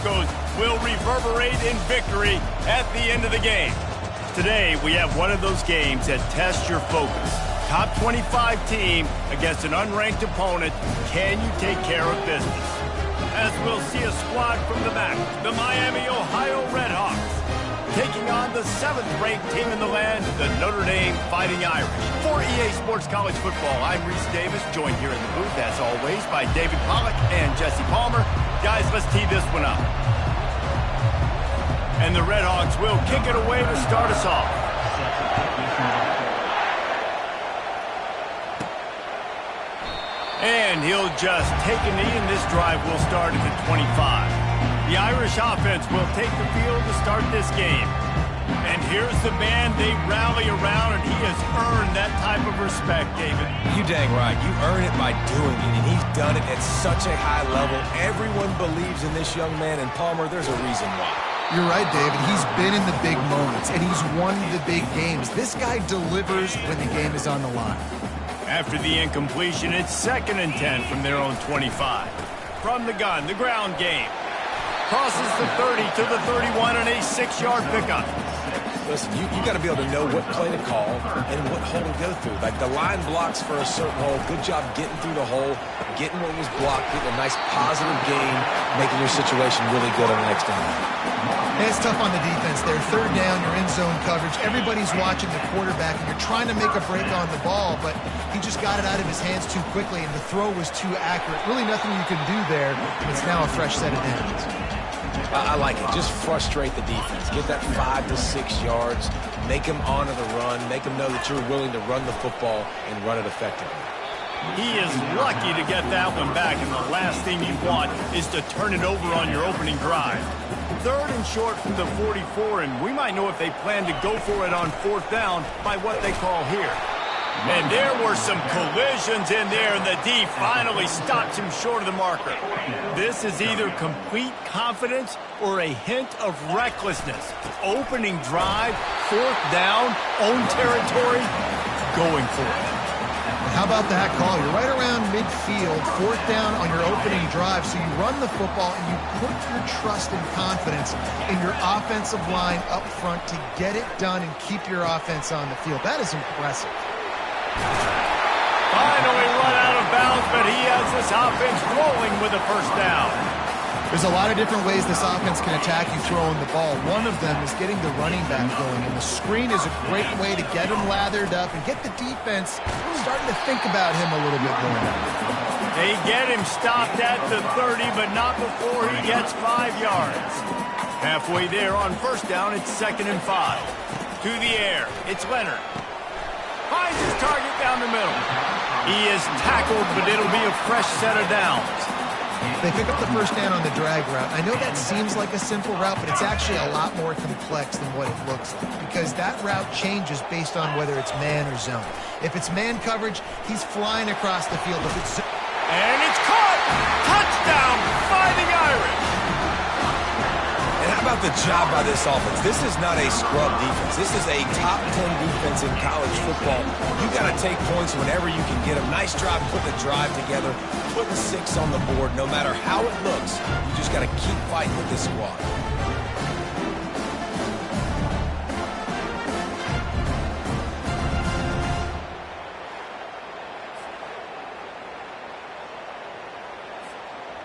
echoes will reverberate in victory at the end of the game. Today, we have one of those games that tests your focus. Top 25 team against an unranked opponent. Can you take care of business? As we'll see a squad from the back, the Miami, Ohio Redhawks, taking on the 7th-ranked team in the land, the Notre Dame Fighting Irish. For EA Sports College Football, I'm Reese Davis, joined here in the booth, as always, by David Pollack and Jesse Palmer. Guys, let's tee this one up. And the Redhawks will kick it away to start us off. And he'll just take a knee, and this drive will start at the 25. The Irish offense will take the field to start this game. And here's the man they rally around, and he has earned that type of respect, David. You dang right. You earn it by doing it, and he's done it at such a high level. Everyone believes in this young man, and Palmer, there's a reason why. You're right, David. He's been in the big moments, and he's won the big games. This guy delivers when the game is on the line. After the incompletion, it's 2nd and 10 from their own 25. From the gun, the ground game. Crosses the 30 to the 31 and a 6-yard pickup. Listen, you got to be able to know what play to call and what hole to go through. Like the line blocks for a certain hole. Good job getting through the hole, getting what was blocked, getting a nice positive gain, making your situation really good on the next down. And it's tough on the defense there. 3rd down, you're in zone coverage. Everybody's watching the quarterback, and you're trying to make a break on the ball, but he just got it out of his hands too quickly, and the throw was too accurate. Really nothing you can do there. It's now a fresh set of downs. I like it. Just frustrate the defense. Get that 5 to 6 yards. Make them honor the run. Make them know that you're willing to run the football and run it effectively. He is lucky to get that one back, and the last thing you want is to turn it over on your opening drive. 3rd and short from the 44, and we might know if they plan to go for it on 4th down by what they call here. And there were some collisions in there, and the D finally stops him short of the marker. This is either complete confidence or a hint of recklessness. Opening drive, 4th down, own territory, going for it. How about that call? You're right around midfield, 4th down on your opening drive, so you run the football and you put your trust and confidence in your offensive line up front to get it done and keep your offense on the field. That is impressive. Finally run out of bounds, but he has this offense rolling with a 1st down. There's a lot of different ways this offense can attack you throwing the ball. One of them is getting the running back going, and the screen is a great way to get him lathered up and get the defense starting to think about him a little bit more now. They get him stopped at the 30, but not before he gets 5 yards. Halfway there on 1st down, it's 2nd and 5. To the air, it's Leonard. Finds his target down the middle. He is tackled, but it'll be a fresh set of downs. They pick up the 1st down on the drag route. I know that seems like a simple route, but it's actually a lot more complex than what it looks like, because that route changes based on whether it's man or zone. If it's man coverage, he's flying across the field. If it's and it's caught! Touchdown, Fighting Irish! And how about the job by this offense? This is not a scrub defense. This is a top 10 defense in college football. You got to take points whenever you can get them. Nice job putting the drive together, putting 6 on the board. No matter how it looks, you just got to keep fighting with this squad.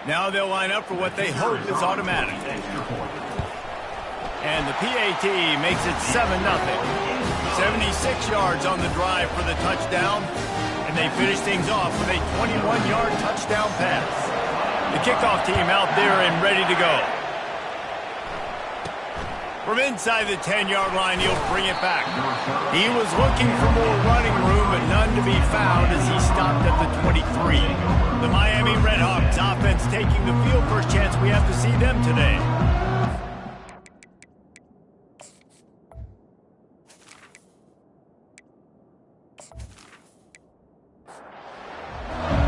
Now they'll line up for what they hope is automatic. And the PAT makes it 7-0. 76 yards on the drive for the touchdown. And they finish things off with a 21-yard touchdown pass. The kickoff team out there and ready to go. From inside the 10-yard line, he'll bring it back. He was looking for more running room, but none to be found as he stopped at the 23. The Miami Redhawks offense taking the field. First chance we have to see them today.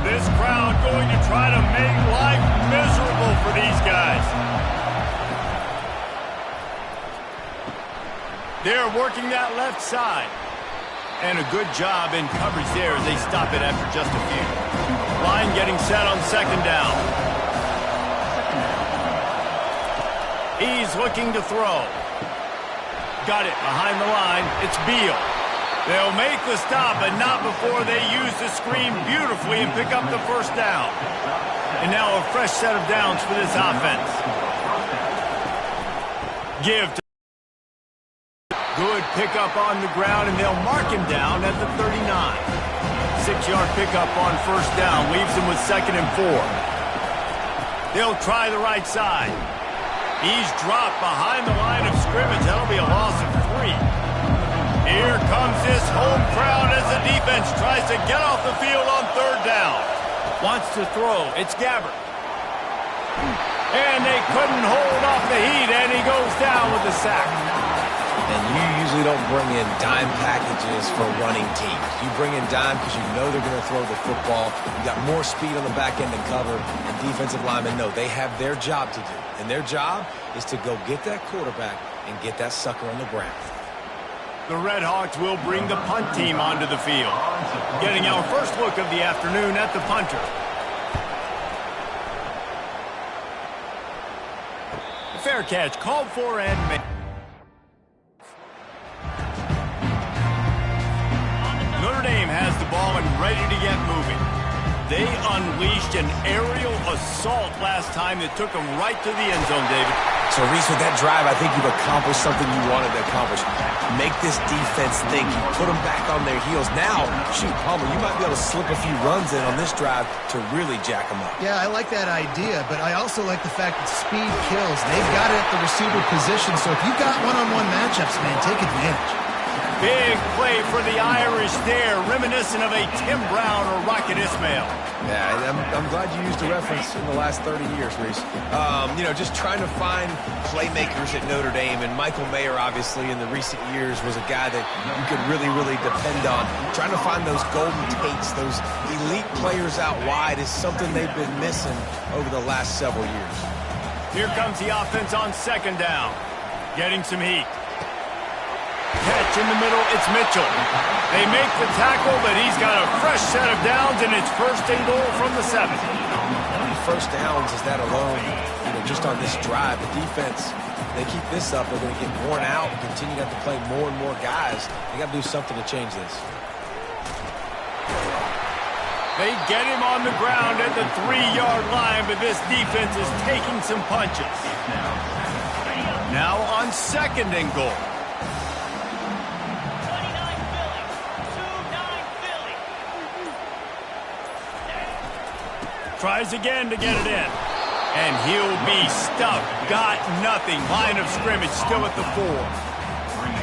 This crowd going to try to make life miserable for these guys. They're working that left side. And a good job in coverage there as they stop it after just a few. Line getting set on 2nd down. He's looking to throw. Got it behind the line. It's Beal. They'll make the stop, but not before they use the screen beautifully and pick up the first down. And now a fresh set of downs for this offense. Give to good pickup on the ground, and they'll mark him down at the 39. 6-yard pickup on first down leaves him with 2nd and 4. They'll try the right side. He's dropped behind the line of scrimmage. That'll be a loss of 3. Here comes this home crowd as the defense tries to get off the field on 3rd down. Wants to throw. It's Gabbert. And they couldn't hold off the heat, and he goes down with the sack. And you usually don't bring in dime packages for running teams. You bring in dime because you know they're going to throw the football. You got more speed on the back end to cover, and defensive linemen know they have their job to do. And their job is to go get that quarterback and get that sucker on the ground. The Redhawks will bring the punt team onto the field. Getting our first look of the afternoon at the punter. Fair catch called for and made. Notre Dame has the ball and ready to get moving. They unleashed an aerial assault last time that took them right to the end zone, David. So, Reese, with that drive, I think you've accomplished something you wanted to accomplish. Make this defense think. You put them back on their heels. Now, shoot, Palmer, you might be able to slip a few runs in on this drive to really jack them up. Yeah, I like that idea, but I also like the fact that speed kills. They've got it at the receiver position, so if you've got one-on-one matchups, man, take advantage. Big play for the Irish there, reminiscent of a Tim Brown or Rocket Ismail. Yeah, I'm glad you used a reference in the last 30 years, Reese. You know, just trying to find playmakers at Notre Dame, and Michael Mayer, obviously, in the recent years, was a guy that you could really, really depend on. Trying to find those golden Tates, those elite players out wide is something they've been missing over the last several years. Here comes the offense on 2nd down. Getting some heat. Catch in the middle, it's Mitchell. They make the tackle, but he's got a fresh set of downs, and it's 1st and goal from the 7. How many first downs is that alone? You know, just on this drive, the defense, they keep this up, they're going to get worn out and continue to have to play more and more guys. They got to do something to change this. They get him on the ground at the 3-yard line, but this defense is taking some punches. Now on 2nd and goal. Tries again to get it in. And he'll be stuck. Got nothing. Line of scrimmage still at the 4.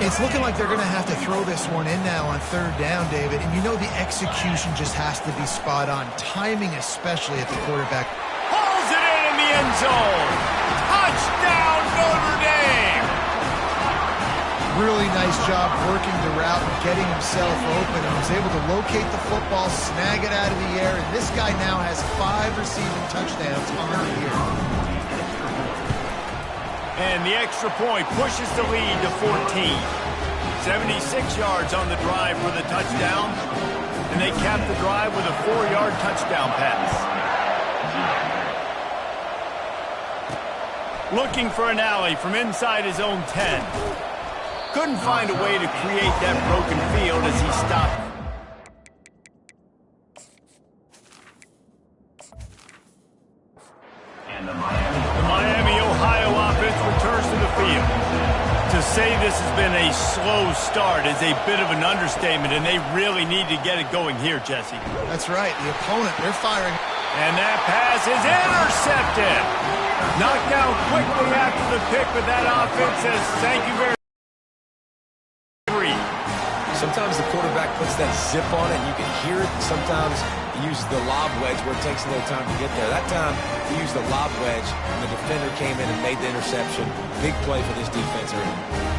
It's looking like they're going to have to throw this one in now on 3rd down, David. And you know the execution just has to be spot on. Timing especially at the quarterback. Hauls it in the end zone. Touchdown, Notre Dame. Really nice job working the route and getting himself open, and was able to locate the football, snag it out of the air, and this guy now has 5 receiving touchdowns on the year. And the extra point pushes the lead to 14. 76 yards on the drive for the touchdown, and they cap the drive with a 4-yard touchdown pass. Looking for an alley from inside his own 10. Couldn't find a way to create that broken field as he stopped. The Miami, Ohio offense returns to the field. To say this has been a slow start is a bit of an understatement, and they really need to get it going here, Jesse. That's right. The opponent, they're firing. And that pass is intercepted. Knocked down quickly after the pick, but that offense says thank you very much. Sometimes the quarterback puts that zip on it, and you can hear it. Sometimes he uses the lob wedge where it takes a little time to get there. That time, he used the lob wedge, and the defender came in and made the interception. Big play for this defense early.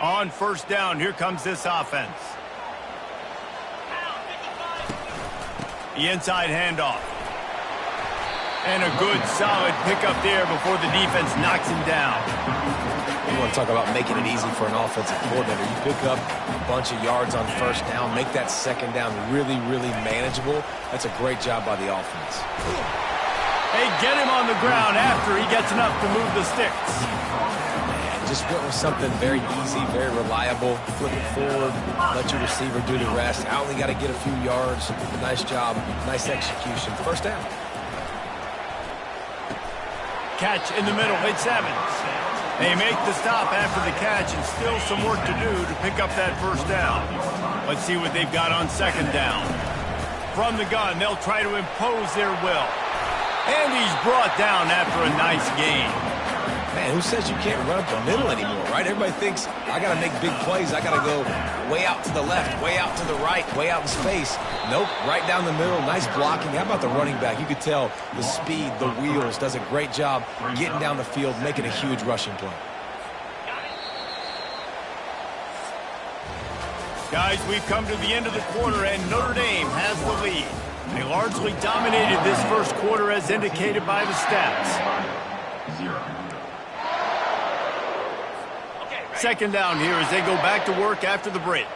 On 1st down, here comes this offense. The inside handoff. And a good, solid pickup there before the defense knocks him down. You want to talk about making it easy for an offensive coordinator. You pick up a bunch of yards on first down, make that second down really, really manageable. That's a great job by the offense. They get him on the ground after he gets enough to move the sticks. Man, just went with something very easy, very reliable. Flip it forward, let your receiver do the rest. I only got to get a few yards. Nice job, nice execution. First down. Catch in the middle, it's Evans. They make the stop after the catch and still some work to do to pick up that first down. Let's see what they've got on second down. From the gun, they'll try to impose their will. And he's brought down after a nice gain. Man, who says you can't run up the middle anymore, right? Everybody thinks, I got to make big plays. I got to go way out to the left, way out to the right, way out in space. Nope, right down the middle, nice blocking. How about the running back? You could tell the speed, the wheels, does a great job getting down the field, making a huge rushing play. Guys, we've come to the end of the quarter, and Notre Dame has the lead. They largely dominated this first quarter as indicated by the stats. Second down here as they go back to work after the break.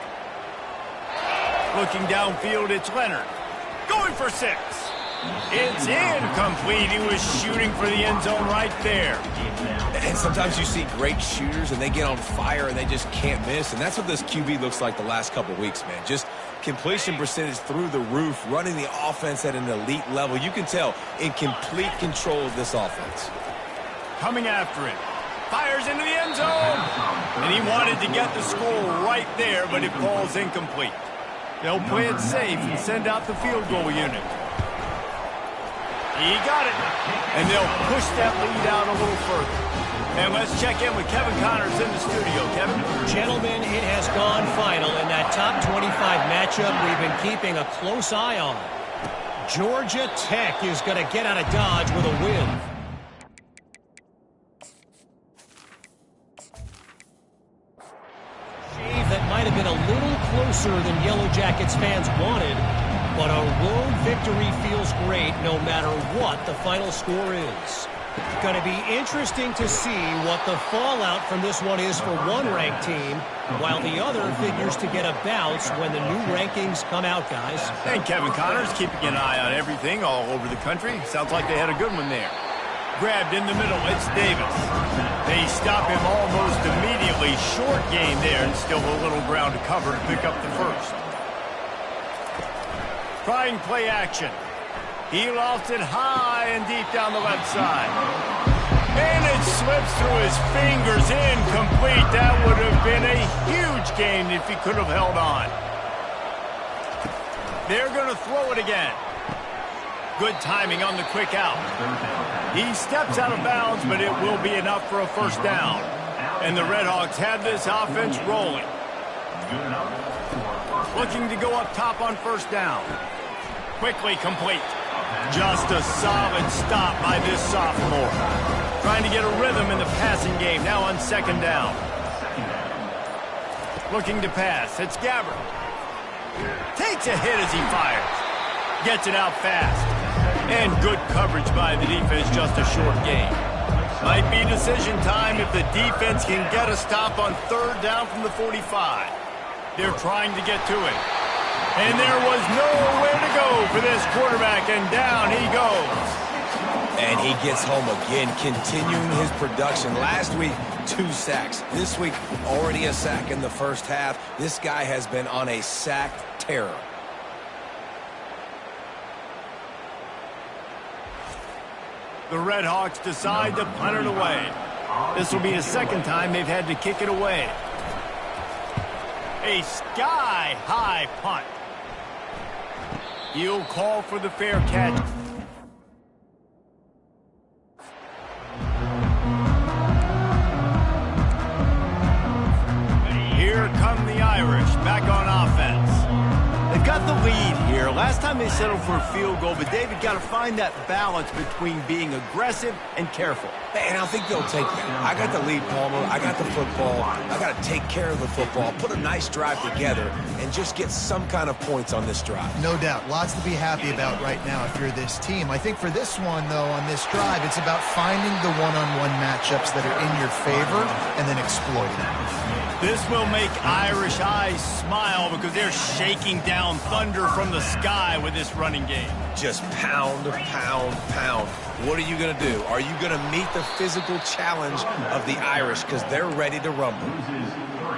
Looking downfield, it's Leonard. Going for 6. It's incomplete. He was shooting for the end zone right there. And sometimes you see great shooters and they get on fire and they just can't miss. And that's what this QB looks like the last couple weeks, man. Just completion percentage through the roof, running the offense at an elite level. You can tell in complete control of this offense. Coming after it. Fires into the end zone. And he wanted to get the score right there, but it falls incomplete. They'll play it safe and send out the field goal unit. He got it. And they'll push that lead out a little further. And let's check in with Kevin Connors in the studio. Kevin? Gentlemen, it has gone final in that top 25 matchup we've been keeping a close eye on. Georgia Tech is going to get out of Dodge with a win. That might have been a little closer than Yellow Jackets fans wanted, but a road victory feels great no matter what the final score is. Going to be interesting to see what the fallout from this one is for one ranked team, while the other figures to get a bounce when the new rankings come out, guys. And Kevin Connors keeping an eye on everything all over the country. Sounds like they had a good one there. Grabbed in the middle, it's Davis. They stop him almost immediately. Short gain there, and still a little ground to cover to pick up the first. Trying play action. He lost it high and deep down the left side. And it slips through his fingers, incomplete. That would have been a huge gain if he could have held on. They're going to throw it again. Good timing on the quick out. He steps out of bounds, but it will be enough for a first down. And the Redhawks have this offense rolling. Looking to go up top on first down. Quickly complete. Just a solid stop by this sophomore. Trying to get a rhythm in the passing game now on second down. Looking to pass. It's Gabbard. Takes a hit as he fires. Gets it out fast. And good coverage by the defense, just a short gain. Might be decision time if the defense can get a stop on third down from the 45. They're trying to get to it. And there was nowhere to go for this quarterback, and down he goes. And he gets home again, continuing his production. Last week, 2 sacks. This week, already a sack in the first half. This guy has been on a sack terror. The Redhawks decide to punt it away. This will be the second time they've had to kick it away. A sky-high punt. He'll call for the fair catch. Here come the Irish back on offense. They've got the lead here. Last time time they settle for a field goal, but David got to find that balance between being aggressive and careful. And I think they'll take that. I got the lead, Palmer. I got the football. I got to take care of the football, put a nice drive together, and just get some kind of points on this drive. No doubt. Lots to be happy about right now if you're this team. I think for this one, though, on this drive, it's about finding the one-on-one matchups that are in your favor and then exploiting them. This will make Irish eyes smile because they're shaking down thunder from the sky with this running game. Just pound, pound, pound. What are you going to do? Are you going to meet the physical challenge of the Irish because they're ready to rumble?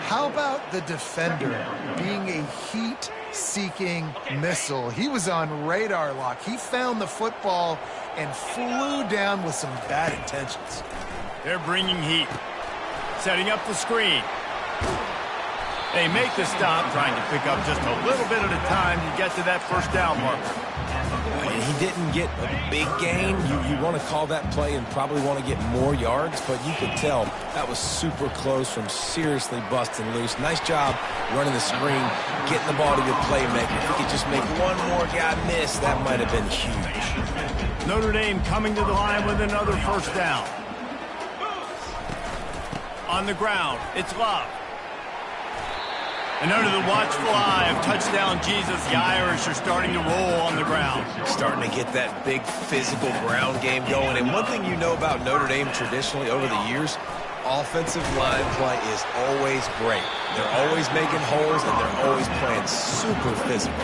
How about the defender being a heat-seeking missile? He was on radar lock. He found the football and flew down with some bad intentions. They're bringing heat. Setting up the screen. They make the stop, trying to pick up just a little bit at a time to get to that first down marker. And he didn't get a big gain. You want to call that play and probably want to get more yards, but you could tell that was super close from seriously busting loose. Nice job running the screen, getting the ball to your playmaker. If he could just make one more guy miss, that might have been huge. Notre Dame coming to the line with another first down. On the ground, it's Love. And under the watchful eye of touchdown Jesus, the Irish are starting to roll on the ground. Starting to get that big physical ground game going. And one thing you know about Notre Dame traditionally over the years, offensive line play is always great. They're always making holes, and they're always playing super physical.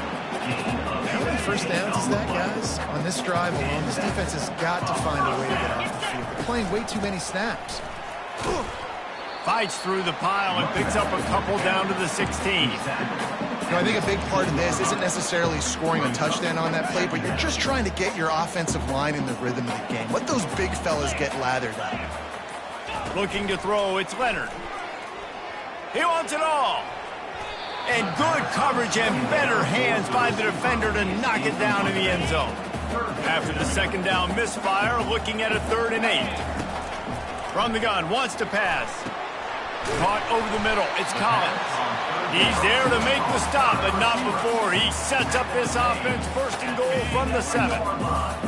How many first downs is that, guys? On this drive alone, this defense has got to find a way to get off the field. They're playing way too many snaps. Fights through the pile and picks up a couple down to the 16. I think a big part of this isn't necessarily scoring a touchdown on that play, but you're just trying to get your offensive line in the rhythm of the game. Let those big fellas get lathered up. Looking to throw, it's Leonard. He wants it all. And good coverage and better hands by the defender to knock it down in the end zone. After the second down misfire, looking at a 3rd and 8. From the gun, wants to pass. Caught over the middle. It's Collins. He's there to make the stop, but not before. He sets up this offense first and goal from the 7.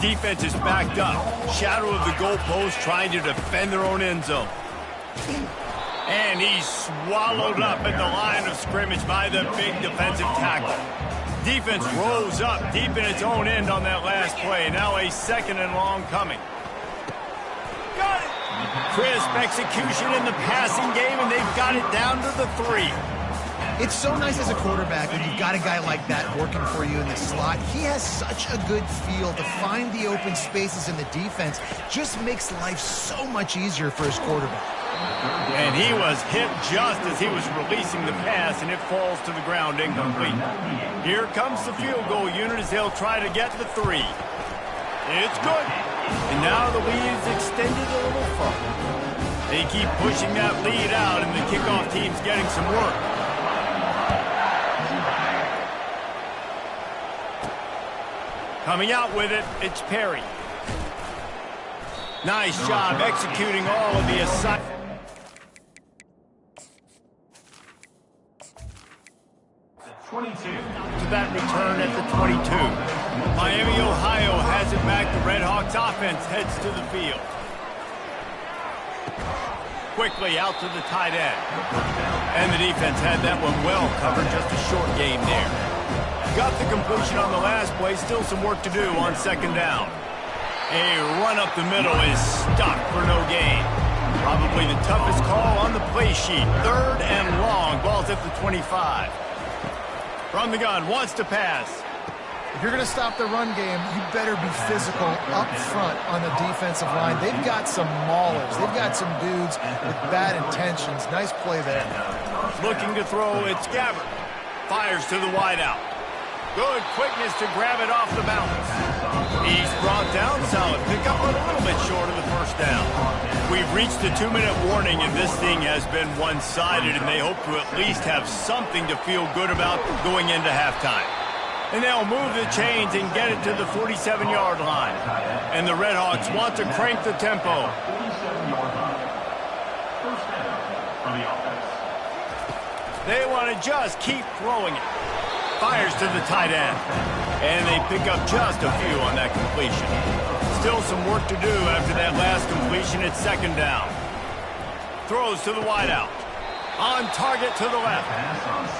Defense is backed up. Shadow of the goalpost trying to defend their own end zone. And he's swallowed up at the line of scrimmage by the big defensive tackle. Defense rose up deep in its own end on that last play. Now a 2nd and long coming. Got it! Crisp execution in the passing game, and they've got it down to the 3. It's so nice as a quarterback when you've got a guy like that working for you in the slot. He has such a good feel to find the open spaces in the defense. Just makes life so much easier for his quarterback. And he was hit just as he was releasing the pass, and it falls to the ground incomplete. Here comes the field goal unit as they'll try to get the 3. It's good. And now the lead is extended a little further. They keep pushing that lead out, and the kickoff team's getting some work. Coming out with it, it's Perry. Nice job executing all of the assignments. To that return at the 22. Miami, Ohio has it back. The Redhawks offense heads to the field. Quickly out to the tight end. And the defense had that one well covered. Just a short game there. Got the completion on the last play. Still some work to do on 2nd down. A run up the middle is stuck for no gain. Probably the toughest call on the play sheet. 3rd and long. Ball's at the 25. From the gun, wants to pass. If you're going to stop the run game, you better be physical up front on the defensive line. They've got some maulers. They've got some dudes with bad intentions. Nice play there. Looking to throw, it's Gabbert. Fires to the wideout. Good quickness to grab it off the bounce. He's brought down solid. Pick up a little bit short of the first down. We've reached the 2-minute warning, and this thing has been one-sided, and they hope to at least have something to feel good about going into halftime. And they'll move the chains and get it to the 47-yard line. And the Redhawks want to crank the tempo. They want to just keep throwing it. Fires to the tight end. And they pick up just a few on that completion. Still some work to do after that last completion at second down. Throws to the wideout. On target to the left.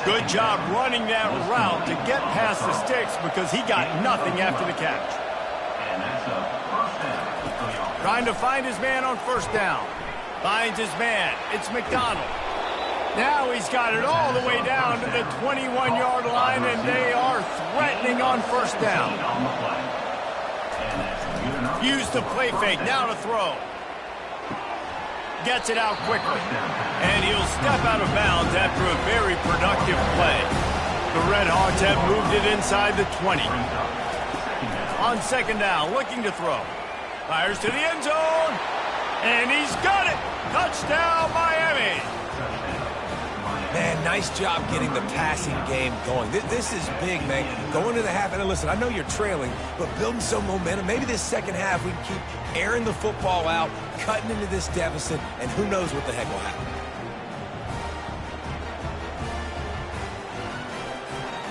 Good job running that route to get past the sticks because he got nothing after the catch. Trying to find his man on first down. Finds his man. It's McDonald. Now he's got it all the way down to the 21-yard line, and they are threatening on first down. Use the play fake. Now to throw. Gets it out quickly. And he'll step out of bounds after a very productive play. The Redhawks have moved it inside the 20. On second down, looking to throw. Fires to the end zone. And he's got it. Touchdown, Miami. Man, nice job getting the passing game going. This is big, man. Going to the half, and listen, I know you're trailing, but building some momentum. Maybe this second half we can keep airing the football out, cutting into this deficit, and who knows what the heck will happen.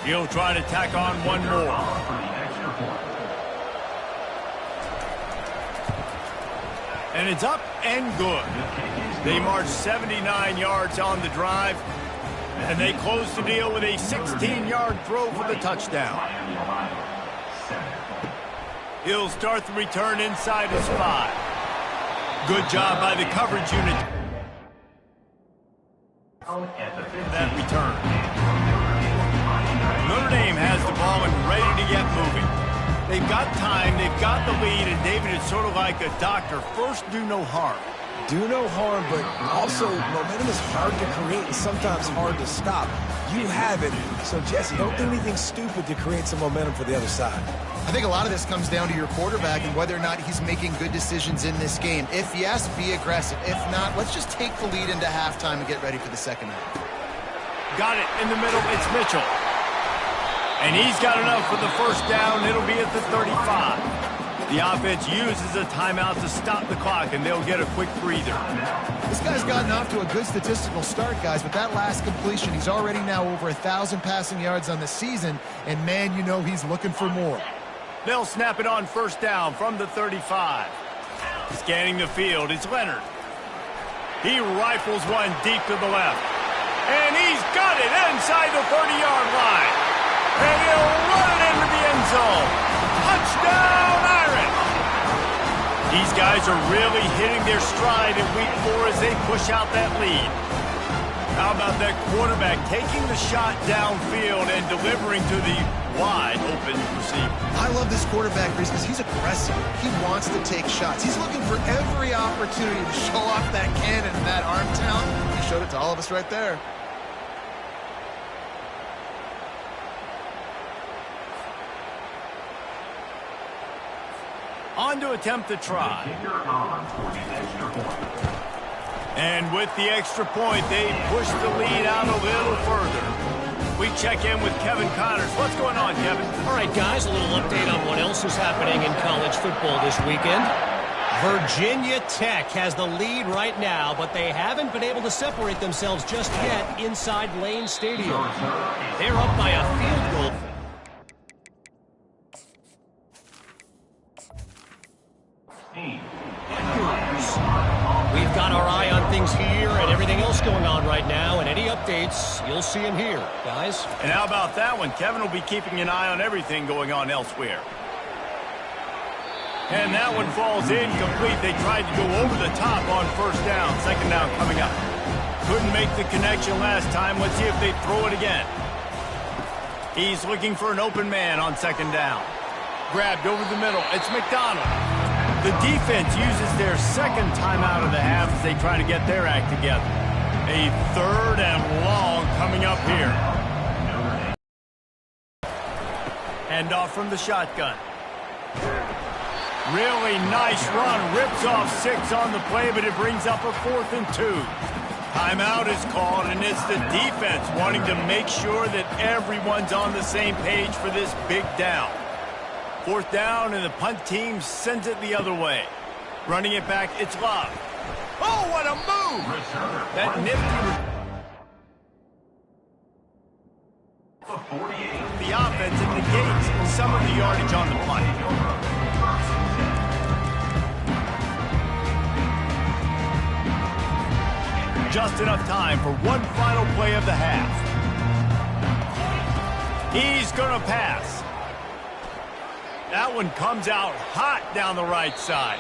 He'll try to tack on one more. And it's up and good. They march 79 yards on the drive. And they close the deal with a 16-yard throw for the touchdown. He'll start the return inside his 5. Good job by the coverage unit. That return. Notre Dame has the ball and ready to get moving. They've got time, they've got the lead, and David is sort of like a doctor. First, do no harm. Do no harm, but also momentum is hard to create and sometimes hard to stop. You have it, so Jesse, don't do anything stupid to create some momentum for the other side. I think a lot of this comes down to your quarterback and whether or not he's making good decisions in this game. If yes, be aggressive. If not, let's just take the lead into halftime and get ready for the second half. Got it in the middle, it's Mitchell. And he's got enough for the first down. It'll be at the 35. The offense uses a timeout to stop the clock, and they'll get a quick breather. This guy's gotten off to a good statistical start, guys, but that last completion, he's already now over 1,000 passing yards on the season, and man, you know he's looking for more. They'll snap it on first down from the 35. Scanning the field, it's Leonard. He rifles one deep to the left. And he's got it inside the 30-yard line. And he'll run it into the end zone. Touchdown, Irish! These guys are really hitting their stride in week 4 as they push out that lead. How about that quarterback taking the shot downfield and delivering to the wide open receiver? I love this quarterback, Reese, because he's aggressive. He wants to take shots. He's looking for every opportunity to show off that cannon and that arm talent. He showed it to all of us right there. On to attempt the try. And with the extra point, they push the lead out a little further. We check in with Kevin Connors. What's going on, Kevin? All right, guys, a little update on what else is happening in college football this weekend. Virginia Tech has the lead right now, but they haven't been able to separate themselves just yet inside Lane Stadium. They're up by a field goal. We've got our eye on things here and everything else going on right now, and any updates, you'll see them here, guys. And how about that one? Kevin will be keeping an eye on everything going on elsewhere. And that one falls incomplete. They tried to go over the top on first down. Second down coming up. Couldn't make the connection last time. Let's see if they throw it again. He's looking for an open man on second down. Grabbed over the middle. It's McDonald. The defense uses their second timeout of the half as they try to get their act together. A third and long coming up here. Handoff from the shotgun. Really nice run. Rips off 6 on the play, but it brings up a 4th and 2. Timeout is called, and it's the defense wanting to make sure that everyone's on the same page for this big down. 4th down, and the punt team sends it the other way. Running it back, it's Love. Oh, what a move! That nifty... The the offense and negates some of the yardage on the punt. Just enough time for one final play of the half. He's going to pass. That one comes out hot down the right side.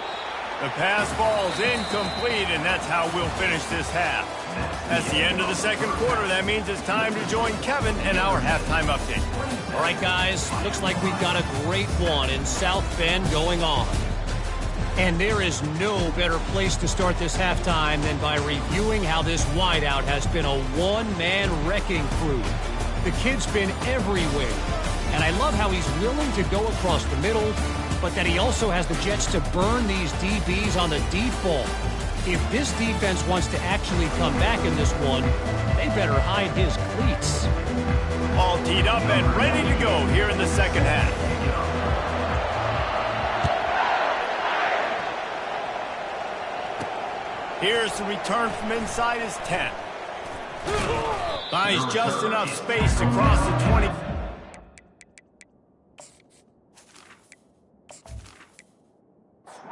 The pass falls incomplete, and that's how we'll finish this half. That's the end of the second quarter. That means it's time to join Kevin in our halftime update. All right, guys, looks like we've got a great one in South Bend going on. And there is no better place to start this halftime than by reviewing how this wideout has been a one-man wrecking crew. The kid's been everywhere, and I love how he's willing to go across the middle, but that he also has the jets to burn these DBs on the deep ball. If this defense wants to actually come back in this one, they better hide his cleats. All teed up and ready to go here in the second half. Here's the return from inside his 10. Finds just enough space to cross the 20.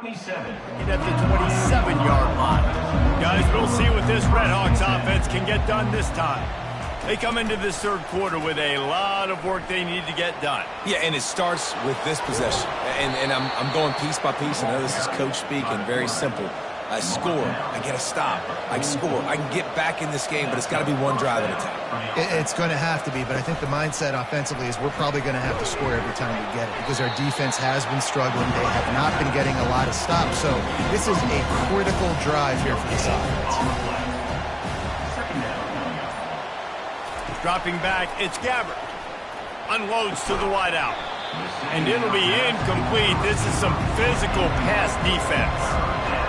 At the 27-yard line. Guys, we'll see what this Redhawks offense can get done this time. They come into this third quarter with a lot of work they need to get done. Yeah, and it starts with this possession. And I'm going piece by piece. I know this is coach speak and very simple. I score. I get a stop. I score. I can get back in this game, but it's got to be one drive at a time. It's going to have to be, but I think the mindset offensively is we're probably going to have to score every time we get it because our defense has been struggling. They have not been getting a lot of stops, so this is a critical drive here for this offense. Dropping back, it's Gabbert. Unloads to the wideout. And it'll be incomplete. This is some physical pass defense.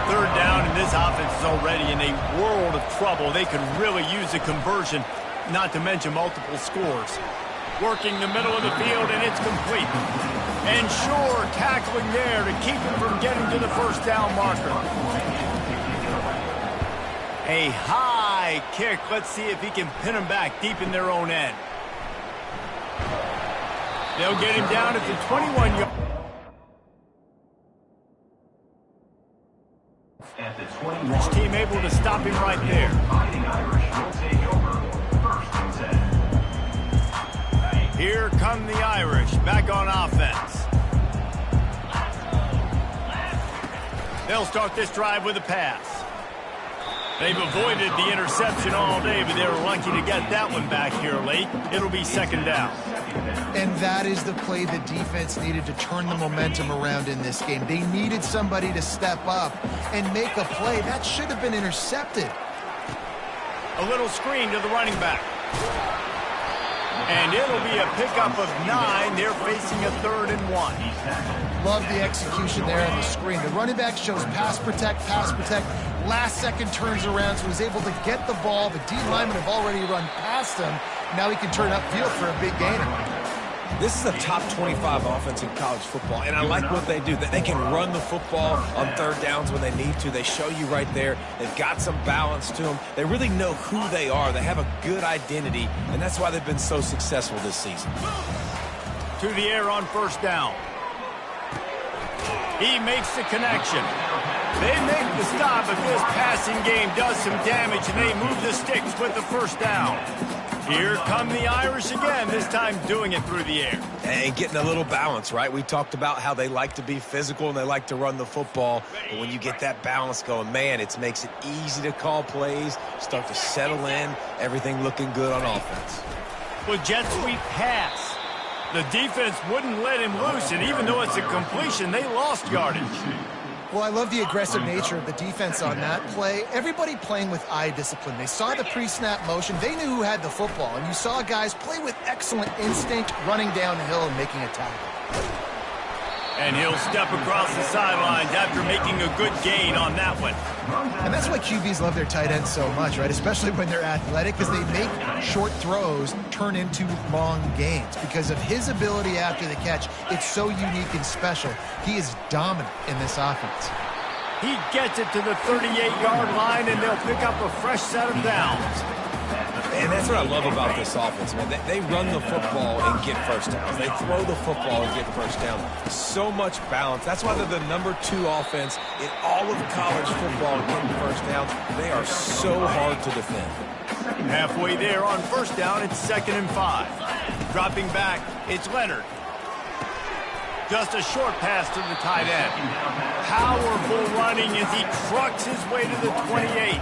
Third down, and this offense is already in a world of trouble. They could really use a conversion, not to mention multiple scores. Working the middle of the field, and it's complete. And sure, tackling there to keep him from getting to the first down marker. A high kick. Let's see if he can pin him back deep in their own end. They'll get him down at the 21-yard. Each team able to stop him right there. Here come the Irish back on offense. They'll start this drive with a pass. They've avoided the interception all day, but they were lucky to get that one back here late. It'll be second down. And that is the play the defense needed to turn the momentum around in this game. They needed somebody to step up and make a play. That should have been intercepted. A little screen to the running back. And it'll be a pickup of 9. They're facing a 3rd and 1. Love the execution there on the screen. The running back shows pass protect, pass protect. Last second turns around, so he's able to get the ball. The D linemen have already run past him. Now he can turn upfield for a big gainer. This is a top 25 offense in college football, and I like what they do. They can run the football on third downs when they need to. They show you right there. They've got some balance to them. They really know who they are. They have a good identity, and that's why they've been so successful this season. To the air on first down. He makes the connection. They make the stop, but this passing game does some damage, and they move the sticks with the first down. Here come the Irish again, this time doing it through the air. And getting a little balance, right? We talked about how they like to be physical and they like to run the football. But when you get that balance going, man, it makes it easy to call plays, start to settle in, everything looking good on offense. With jet sweep pass. The defense wouldn't let him loose, and even though it's a completion, they lost yardage. Well, I love the aggressive nature of the defense on that play. Everybody playing with eye discipline. They saw the pre-snap motion. They knew who had the football. And you saw guys play with excellent instinct, running downhill and making a tackle. And he'll step across the sidelines after making a good gain on that one. And that's why QBs love their tight ends so much, right? Especially when they're athletic, because they make short throws turn into long gains. Because of his ability after the catch, it's so unique and special. He is dominant in this offense. He gets it to the 38-yard line, and they'll pick up a fresh set of downs. And that's what I love about this offense, man. They run the football and get first downs. They throw the football and get first down. So much balance. That's why they're the #2 offense in all of college football getting first downs. They are so hard to defend. Halfway there on first down, it's 2nd and 5. Dropping back, it's Leonard. Just a short pass to the tight end. Powerful running as he trucks his way to the 28.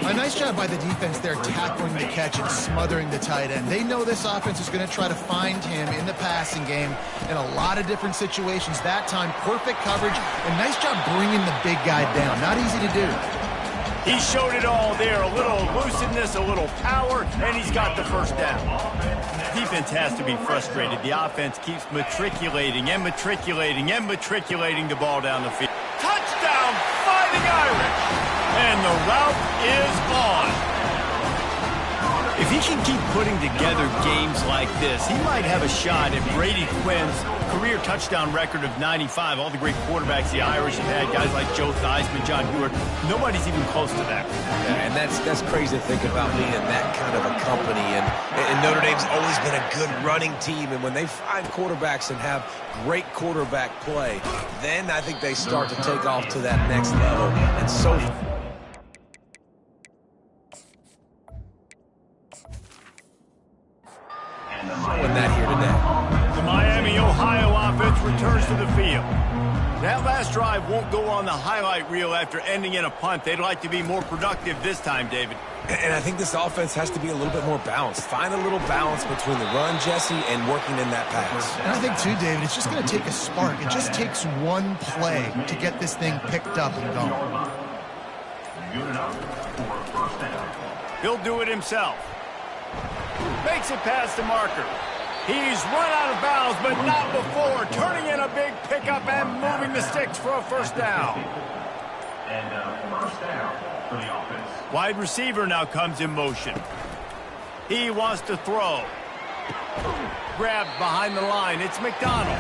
A nice job by the defense there tackling the catch and smothering the tight end. They know this offense is going to try to find him in the passing game in a lot of different situations. That time, perfect coverage and nice job bringing the big guy down. Not easy to do. He showed it all there. A little elusiveness, a little power, and he's got the first down. Defense has to be frustrated. The offense keeps matriculating and matriculating and matriculating the ball down the field. Touchdown, Fighting Irish! And the route is on. If he can keep putting together games like this, he might have a shot at Brady Quinn's career touchdown record of 95. All the great quarterbacks the Irish have had, guys like Joe Theismann, John Hewart, nobody's even close to that. Yeah, and that's crazy to think about being in that kind of a company. And Notre Dame's always been a good running team. And when they find quarterbacks and have great quarterback play, then I think they start to take off to that next level. And so showing that here today. The Miami, Ohio offense returns to the field. That last drive won't go on the highlight reel after ending in a punt. They'd like to be more productive this time, David. And I think this offense has to be a little bit more balanced. Find a little balance between the run, Jesse, and working in that pass. And I think, too, David, it's just going to take a spark. It just takes one play to get this thing picked up and going. He'll do it himself. Makes it past the marker. He's run out of bounds, but not before. Turning in a big pickup and moving the sticks for a first down. And first down for the offense. Wide receiver now comes in motion. He wants to throw. Grabbed behind the line. It's McDonald.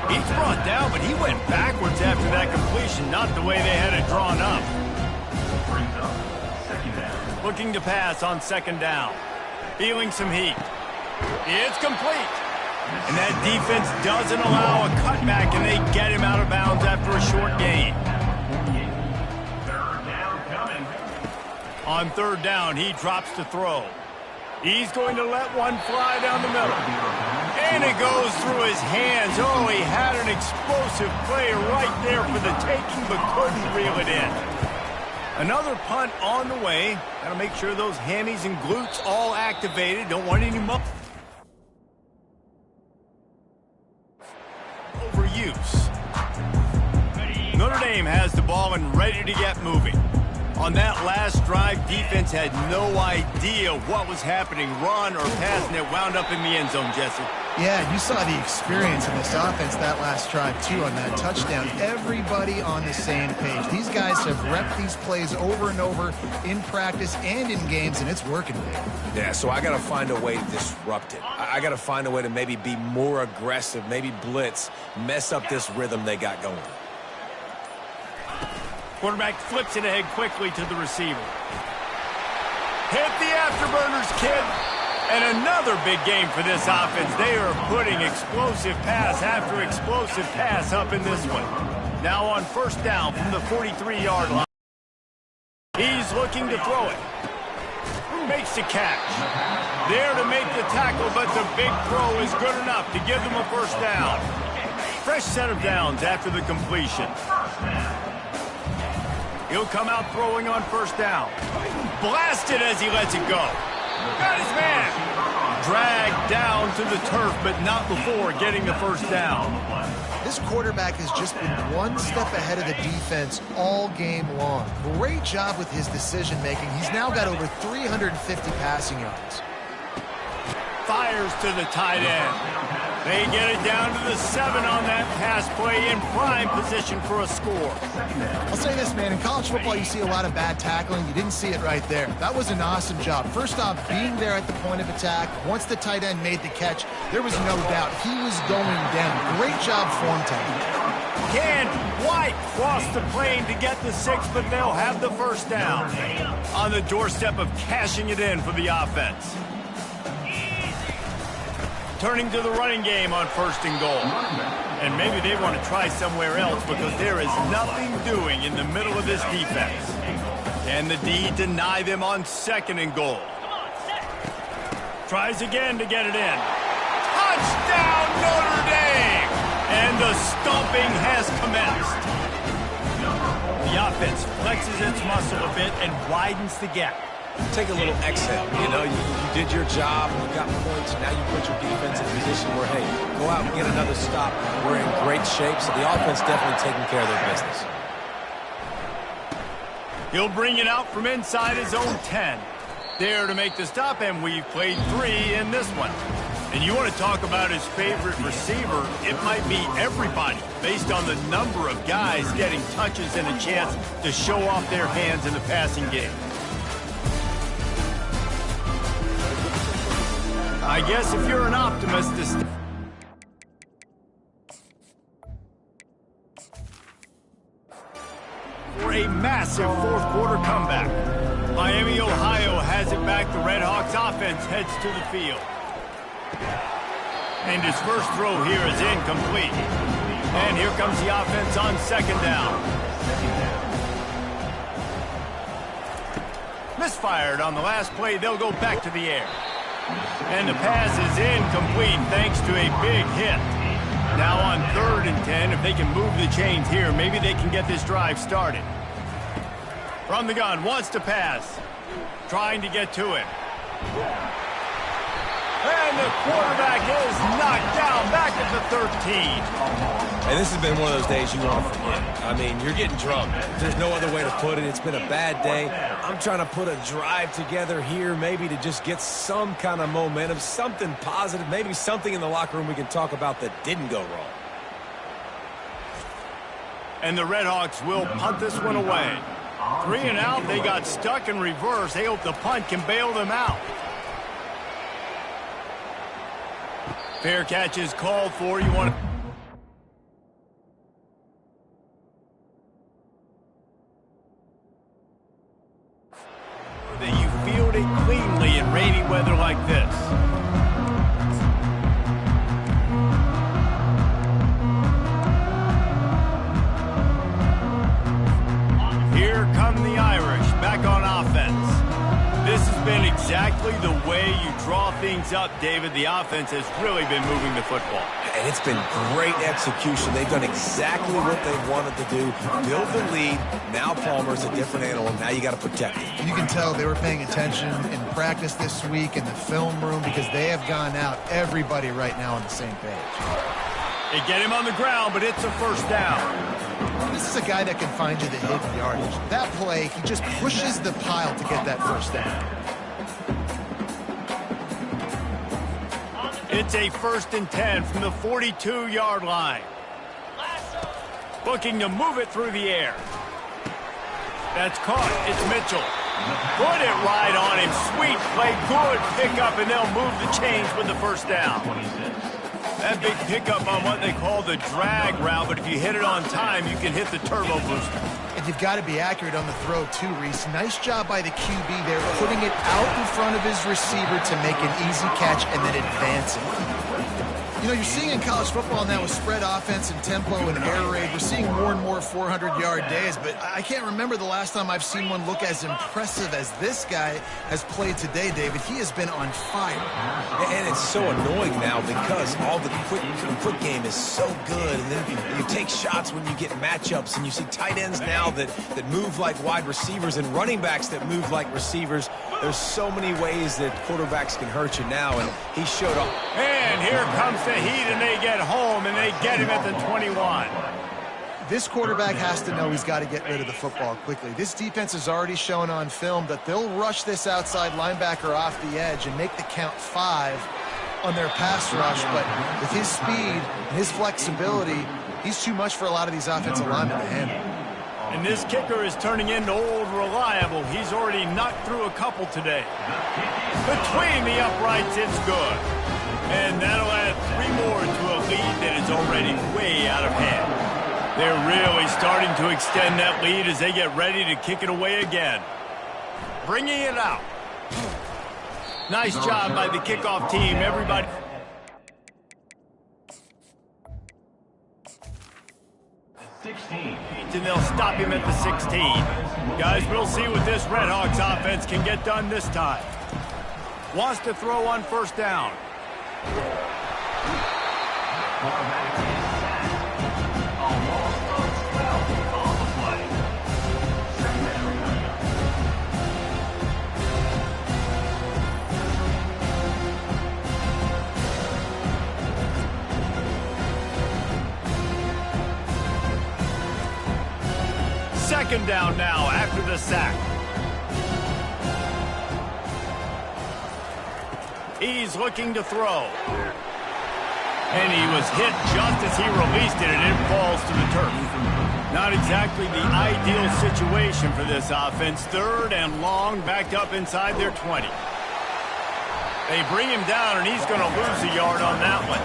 He's brought down, but he went backwards after that completion, not the way they had it drawn up. Brings up second down. Looking to pass on 2nd down. Feeling some heat. It's complete. And that defense doesn't allow a cutback, and they get him out of bounds after a short gain. Third down coming. On 3rd down, he drops to throw. He's going to let one fly down the middle. And it goes through his hands. Oh, he had an explosive play right there for the taking, but couldn't reel it in. Another punt on the way. Got to make sure those hammies and glutes all activated. Don't want any overuse. Notre Dame has the ball and ready to get moving. On that last drive, defense had no idea what was happening, run or pass, and it wound up in the end zone, Jesse. Yeah, you saw the experience in this offense that last drive, too, on that touchdown. Everybody on the same page. These guys have repped these plays over and over in practice and in games, and it's working. Yeah, so I got to find a way to disrupt it. I got to find a way to maybe be more aggressive, maybe blitz, mess up this rhythm they got going. Quarterback flips it ahead quickly to the receiver. Hit the afterburners, kid. And another big game for this offense. They are putting explosive pass after explosive pass up in this one. Now on 1st down from the 43-yard line. He's looking to throw it. Makes the catch. There to make the tackle, but the big throw is good enough to give them a 1st down. Fresh set of downs after the completion. He'll come out throwing on 1st down. Blasted as he lets it go. Got his man. Dragged down to the turf, but not before getting the 1st down. This quarterback has just been one step ahead of the defense all game long. Great job with his decision-making. He's now got over 350 passing yards. Fires to the tight end. They get it down to the 7 on that pass play in prime position for a score. I'll say this, man. In college football, you see a lot of bad tackling. You didn't see it right there. That was an awesome job. First off, being there at the point of attack. Once the tight end made the catch, there was no doubt he was going down. Great job form tackling. can't quite cross the plane to get the 6, but they'll have the first down. On the doorstep of cashing it in for the offense. Turning to the running game on 1st and goal. And maybe they want to try somewhere else because there is nothing doing in the middle of this defense. Can the D deny them on 2nd and goal? Tries again to get it in. Touchdown, Notre Dame! And the stomping has commenced. The offense flexes its muscle a bit and widens the gap. Take a little exhale. You know, you did your job, you got points, now you put your defense in a position where, hey, go out and get another stop. We're in great shape, so the offense definitely taking care of their business. He'll bring it out from inside his own 10. There to make the stop, and we've played 3 in this one. And you want to talk about his favorite receiver, it might be everybody, based on the number of guys getting touches and a chance to show off their hands in the passing game. I guess if you're an optimist, for a massive 4th quarter comeback. Miami, Ohio has it back. The Redhawks offense heads to the field. And his first throw here is incomplete. And here comes the offense on 2nd down. Misfired on the last play. They'll go back to the air. And the pass is incomplete thanks to a big hit. Now on 3rd and 10, if they can move the chains here, maybe they can get this drive started. From the gun, wants to pass. Trying to get to it. And the quarterback is knocked down back at the 13. And this has been one of those days you want to forget. I mean, you're getting drunk. There's no other way to put it. It's been a bad day. I'm trying to put a drive together here, maybe to just get some kind of momentum, something positive, maybe something in the locker room we can talk about that didn't go wrong. And the Redhawks will punt this one away. 3 and out, they got stuck in reverse. They hope the punt can bail them out. Fair catch is called for. You want to... that you field it cleanly in rainy weather like this. Here come the Irish back on offense. This has been exactly the way you draw things up, David. The offense has really been moving the football. And it's been great execution. They've done exactly what they wanted to do. Build the lead. Now Palmer's a different animal. Now you got to protect it. You can tell they were paying attention in practice this week in the film room because they have gone out, everybody right now on the same page. They get him on the ground, but it's a first down. This is a guy that can find you the hidden yardage. That play, he just pushes the pile to get that first down. It's a 1st and 10 from the 42-yard line. Looking to move it through the air. That's caught. It's Mitchell. Put it right on him. Sweet play. Good pickup, and they'll move the chains with the first down. That big pickup on what they call the drag route, but if you hit it on time, you can hit the turbo booster. And you've got to be accurate on the throw, too, Reese. Nice job by the QB there, putting it out in front of his receiver to make an easy catch and then advancing. You know, you're seeing in college football now with spread offense and tempo and air raid, we're seeing more and more 400-yard days, but I can't remember the last time I've seen one look as impressive as this guy has played today, David. He has been on fire. And it's so annoying now because all the quick game is so good, and then you take shots when you get matchups, and you see tight ends now that move like wide receivers and running backs that move like receivers. There's so many ways that quarterbacks can hurt you now, and he showed up. And here comes the heat, and they get home, and they get him at the 21. This quarterback has to know he's got to get rid of the football quickly. This defense has already shown on film that they'll rush this outside linebacker off the edge and make the count 5 on their pass rush, but with his speed and his flexibility, he's too much for a lot of these offensive linemen to handle. And this kicker is turning into old reliable. He's already knocked through a couple today. Between the uprights, it's good. And that'll add 3 more to a lead that is already way out of hand. They're really starting to extend that lead as they get ready to kick it away again. Bringing it out. Nice job by the kickoff team, everybody. And they'll stop him at the 16. Guys, we'll see what this Redhawks offense can get done this time. Wants to throw on first down. Second down now after the sack. He's looking to throw. And he was hit just as he released it, and it falls to the turf. Not exactly the ideal situation for this offense. Third and long, backed up inside their 20. They bring him down, and he's going to lose a yard on that one.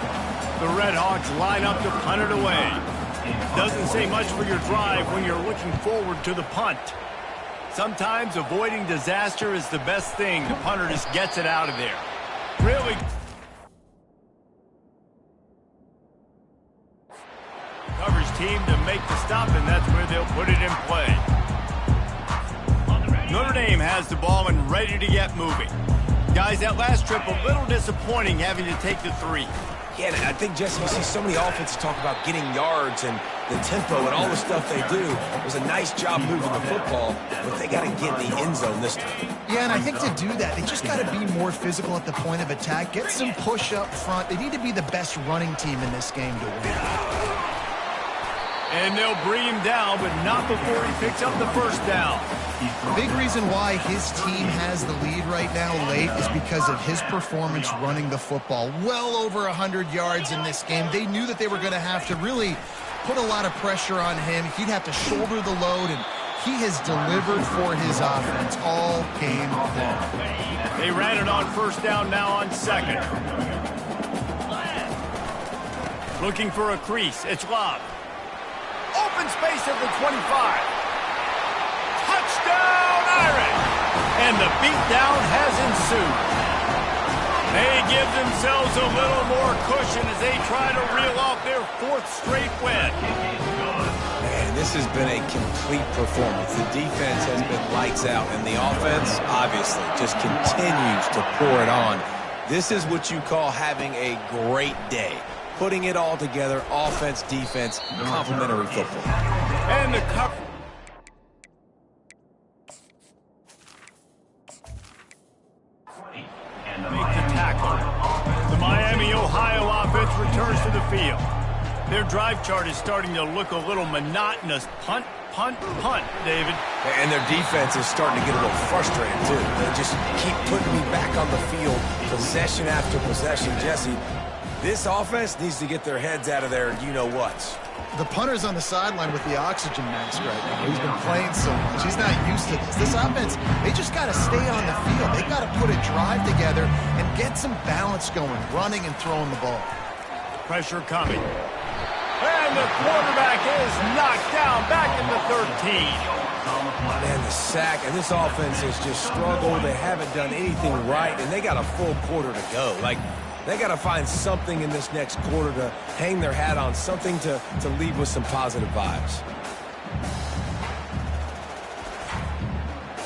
The Redhawks line up to punt it away. Doesn't say much for your drive when you're looking forward to the punt. Sometimes avoiding disaster is the best thing. The punter just gets it out of there. Really coverage team to make the stop, and that's where they'll put it in play. Notre Dame has the ball and ready to get moving. Guys, that last trip a little disappointing having to take the 3. Yeah, and I think, Jesse, you see so many offenses talk about getting yards and the tempo and all the stuff they do. It was a nice job moving the football, but they got to get in the end zone this time. Yeah, and I think to do that, they just got to be more physical at the point of attack, get some push up front. They need to be the best running team in this game to win. And they'll bring him down, but not before he picks up the first down. The big reason why his team has the lead right now late is because of his performance running the football. Well over 100 yards in this game. They knew that they were going to have to really put a lot of pressure on him. He'd have to shoulder the load, and he has delivered for his offense all game long. They ran it on first down, now on second. Looking for a crease. It's Love. Open space at the 25. Touchdown, Irish! And the beatdown has ensued. They give themselves a little more cushion as they try to reel off their 4th straight win. Man, this has been a complete performance. The defense has been lights out, and the offense, obviously, just continues to pour it on. This is what you call having a great day. Putting it all together, offense, defense, complementary football. And the cover. Make the tackle. The Miami, Ohio offense returns to the field. Their drive chart is starting to look a little monotonous. Punt, punt, punt, David. And their defense is starting to get a little frustrated, too. They just keep putting me back on the field, possession after possession. Jesse, this offense needs to get their heads out of their you-know-whats. The punter's on the sideline with the oxygen mask right now. He's been playing so much. He's not used to this. This offense, they just got to stay on the field. They got to put a drive together and get some balance going, running and throwing the ball. Pressure coming. And the quarterback is knocked down back in the 13. Man, the sack, and this offense has just struggled. They haven't done anything right, and they got a full quarter to go. Like, they got to find something in this next quarter to hang their hat on, something to leave with some positive vibes.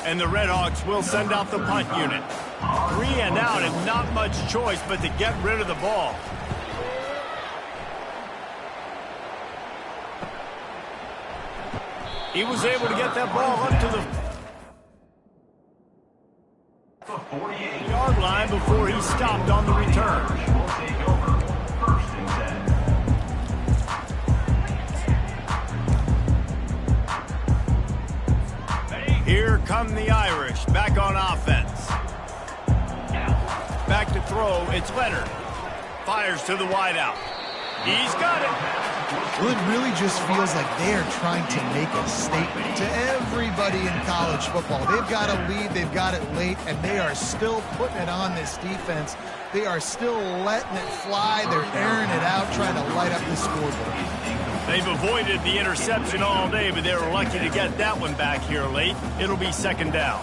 And the Redhawks will send out the punt unit. 3 and out and not much choice but to get rid of the ball. He was able to get that ball up to the 48-yard line before he stopped on the return. Here come the Irish, back on offense. Back to throw, it's Leonard. Fires to the wideout. He's got it. Well, it really just feels like they are trying to make a statement to everybody in college football. They've got a lead, they've got it late, and they are still putting it on this defense. They are still letting it fly. They're airing it out, trying to light up the scoreboard. They've avoided the interception all day, but they were lucky to get that one back here late. It'll be second down.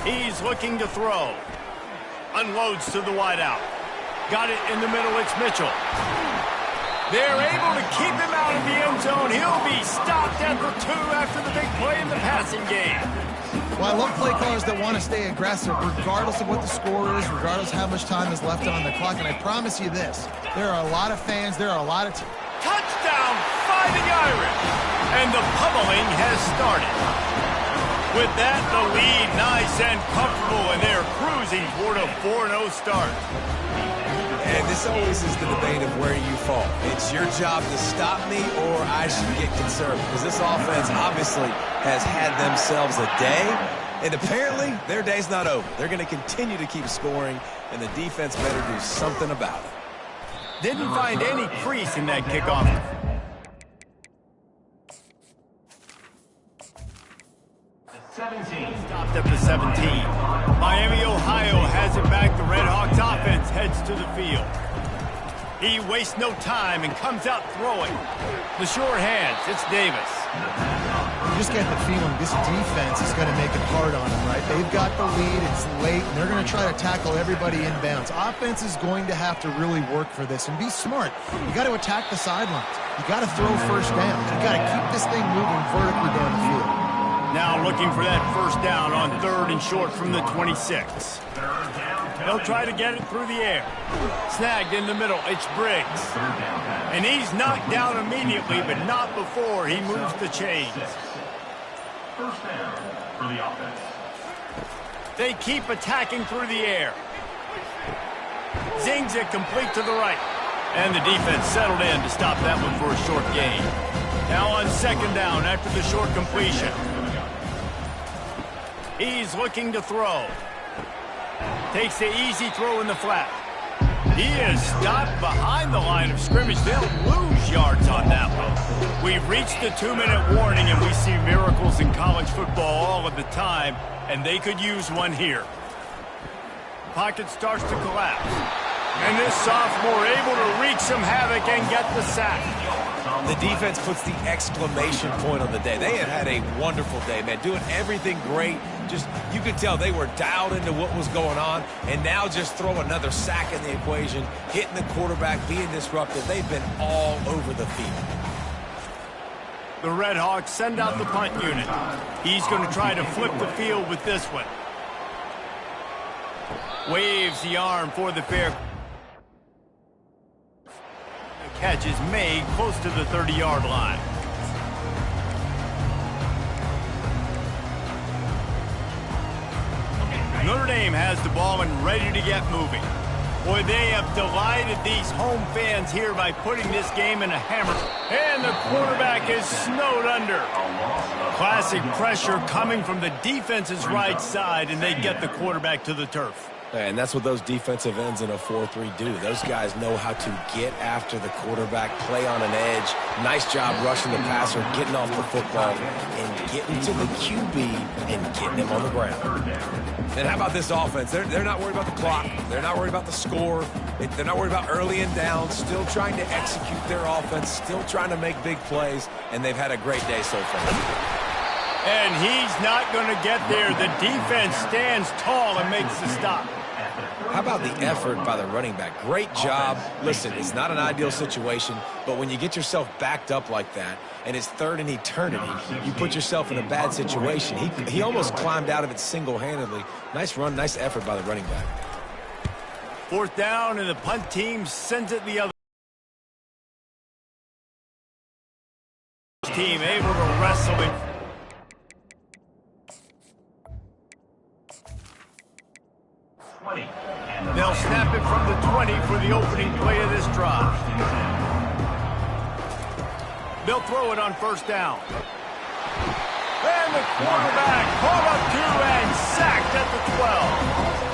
He's looking to throw. Unloads to the wideout. Got it in the middle. It's Mitchell. They're able to keep him out of the end zone. He'll be stopped at the 2 after the big play in the passing game. Well, I love play callers that want to stay aggressive regardless of what the score is, regardless of how much time is left on the clock. And I promise you this, there are a lot of fans, there are a lot of touchdown, Fighting Irish. And the pummeling has started. With that, the lead nice and comfortable, and they're cruising toward a 4-0 start. And this always is the debate of where you fall. It's your job to stop me, or I should get concerned. Because this offense obviously has had themselves a day, and apparently their day's not over. They're going to continue to keep scoring, and the defense better do something about it. Didn't find any crease in that kickoff. Stopped at the 17. Miami, Ohio has it back. The Redhawks offense heads to the field. He wastes no time and comes out throwing. The sure hands, it's Davis. You just get the feeling this defense is going to make it hard on them, right? They've got the lead, it's late, and they're going to try to tackle everybody inbounds. Offense is going to have to really work for this and be smart. You got to attack the sidelines. You got to throw first down. You got to keep this thing moving vertically down the field. Now looking for that first down on 3rd and short from the 26. They'll try to get it through the air. Snagged in the middle, it's Briggs. And he's knocked down immediately, but not before he moves the chains. First down for the offense. They keep attacking through the air. Zings it complete to the right. And the defense settled in to stop that one for a short gain. Now on 2nd down after the short completion. He's looking to throw. Takes the easy throw in the flat. He is stopped behind the line of scrimmage. They'll lose yards on that one. We've reached the 2-minute warning, and we see miracles in college football all of the time, and they could use one here. Pocket starts to collapse. And this sophomore able to wreak some havoc and get the sack. The defense puts the exclamation point on the day. They have had a wonderful day, man, doing everything great. Just, you could tell they were dialed into what was going on, and now just throw another sack in the equation, hitting the quarterback, being disruptive. They've been all over the field. The Redhawks send out the punt unit. He's going to try to flip the field with this one. Waves the arm for the fair. The catch is made close to the 30-yard line. Notre Dame has the ball and ready to get moving. Boy, they have delighted these home fans here by putting this game in a hammer. And the quarterback is snowed under. Classic pressure coming from the defense's right side, and they get the quarterback to the turf. And that's what those defensive ends in a 4-3 do. Those guys know how to get after the quarterback, play on an edge. Nice job rushing the passer, getting off the football, and getting to the QB and getting him on the ground. And how about this offense? They're not worried about the clock. They're not worried about the score. They're not worried about early and down. Still trying to execute their offense, still trying to make big plays, and they've had a great day so far. And he's not going to get there. The defense stands tall and makes the stop. How about the effort by the running back? Great job. Listen, it's not an ideal situation, but when you get yourself backed up like that, and it's 3rd and eternity, you put yourself in a bad situation. He almost climbed out of it single-handedly. Nice run, nice effort by the running back. 4th down, and the punt team sends it the other. Team able to wrestle it. They'll snap it from the 20 for the opening play of this drive. They'll throw it on 1st down. And the quarterback caught up to and sacked at the 12.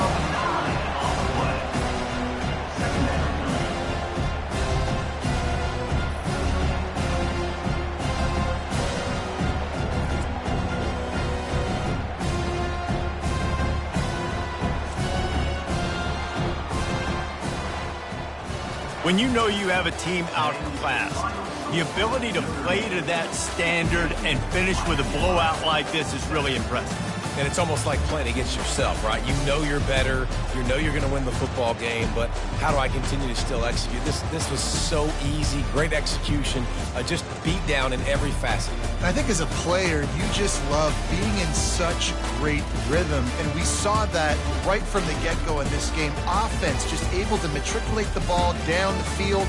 When you know you have a team outclassed, The ability to play to that standard and finish with a blowout like this is really impressive. And it's almost like playing against yourself, right? You know you're better. You know you're going to win the football game, but how do I continue to still execute? This was so easy. Great execution. Just beat down in every facet. I think as a player, you just love being in such great rhythm, and we saw that right from the get-go in this game. Offense just able to matriculate the ball down the field.